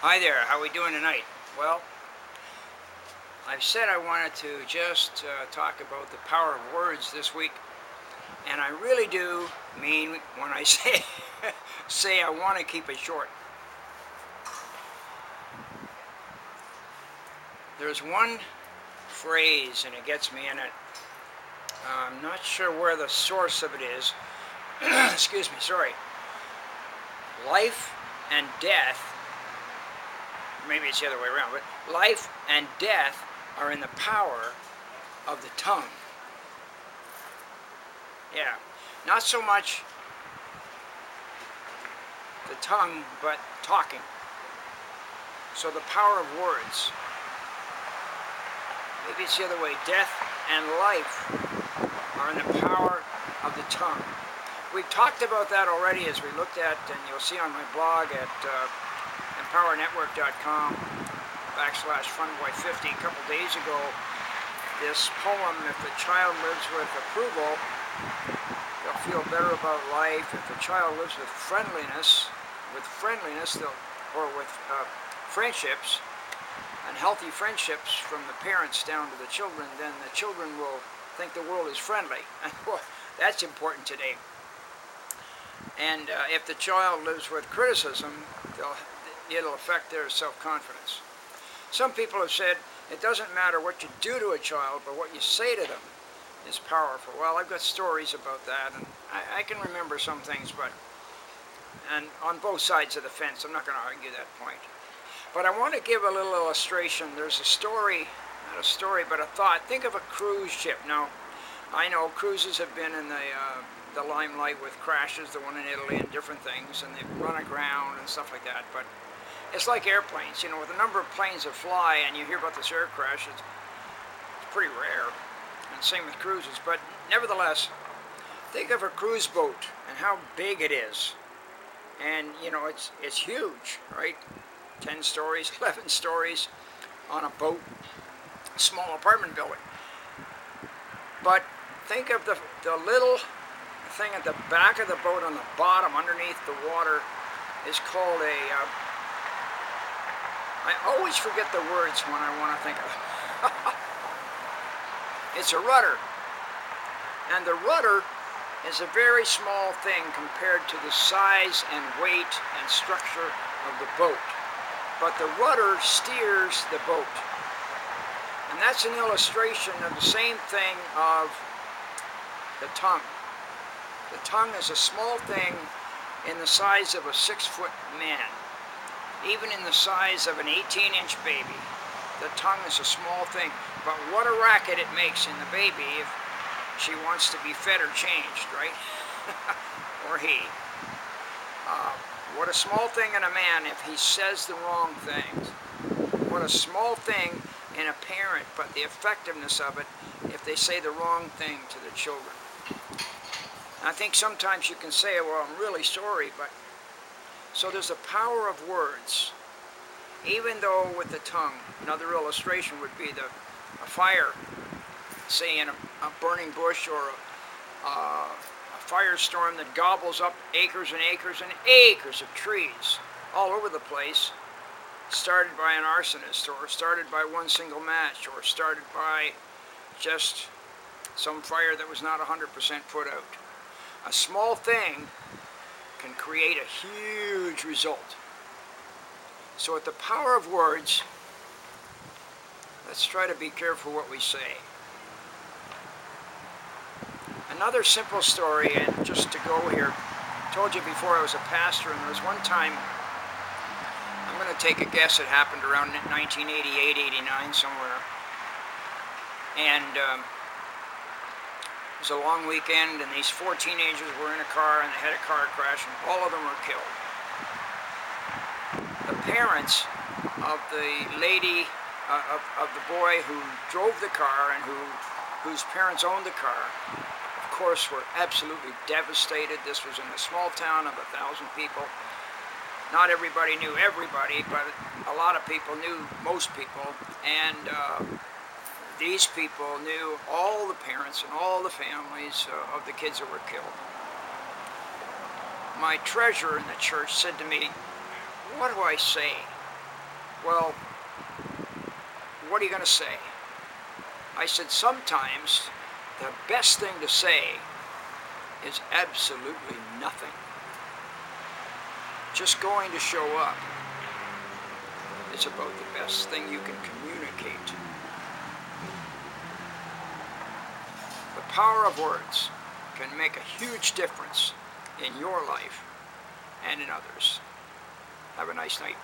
Hi there, how are we doing tonight? Well, I've said I wanted to just talk about the power of words this week, and I really do mean when I say say I want to keep it short. There's one phrase, and it gets me in it. I'm not sure where the source of it is. Excuse me, sorry. Life and death, maybe it's the other way around, but life and death are in the power of the tongue. Yeah, not so much the tongue, but talking. So the power of words. Maybe it's the other way. Death and life are in the power of the tongue. We've talked about that already as we looked at, and you'll see on my blog at empowernetwork.com/funboy50 a couple days ago, this poem, if a child lives with approval, they'll feel better about life. If a child lives with friendliness, or with friendships, and healthy friendships from the parents down to the children, then the children will think the world is friendly. And boy, that's important today. And if the child lives with criticism, it'll affect their self-confidence. Some people have said it doesn't matter what you do to a child, but what you say to them is powerful. Well, I've got stories about that, and I can remember some things, and on both sides of the fence. I'm not going to argue that point. But I want to give a little illustration. There's a story, not a story, but a thought. Think of a cruise ship. Now, I know cruises have been in the limelight with crashes, the one in Italy and different things, and they've run aground and stuff like that. But it's like airplanes. You know, with the number of planes that fly, and you hear about this air crash, it's pretty rare. And same with cruises. But nevertheless, think of a cruise boat and how big it is. And, you know, it's huge, right? 10 stories, 11 stories on a boat, small apartment building. But think of the little thing at the back of the boat on the bottom underneath the water is called I always forget the words when I want to think of it. It's a rudder. And the rudder is a very small thing compared to the size and weight and structure of the boat. But the rudder steers the boat. And that's an illustration of the same thing of the tongue. The tongue is a small thing in the size of a 6-foot man. Even in the size of an 18-inch baby. The tongue is a small thing. But what a racket it makes in the baby if she wants to be fed or changed, right? Or he. What a small thing in a man if he says the wrong things. What a small thing in a parent, but the effectiveness of it if they say the wrong thing to their children. I think sometimes you can say, well, I'm really sorry, but... So there's the power of words. Even though with the tongue, another illustration would be a fire, say in a burning bush or a firestorm that gobbles up acres and acres and acres of trees all over the place, started by an arsonist, or started by one single match, or started by just some fire that was not 100% put out. A small thing can create a huge result. So with the power of words, let's try to be careful what we say. Another simple story, and just to go here, I told you before I was a pastor, and there was one time, I'm going to take a guess, it happened around 1988, 89, somewhere. And it was a long weekend, and these 4 teenagers were in a car, and they had a car crash, and all of them were killed. The parents of the lady, of the boy who drove the car and whose parents owned the car, of course, were absolutely devastated. This was in a small town of 1,000 people. Not everybody knew everybody, but a lot of people knew most people, and these people knew all the parents and all the families of the kids that were killed. My treasurer in the church said to me, "What do I say?" well, what are you going to say? I said, sometimes the best thing to say is absolutely nothing. Just going to show up is about the best thing you can communicate. The power of words can make a huge difference in your life and in others. Have a nice night.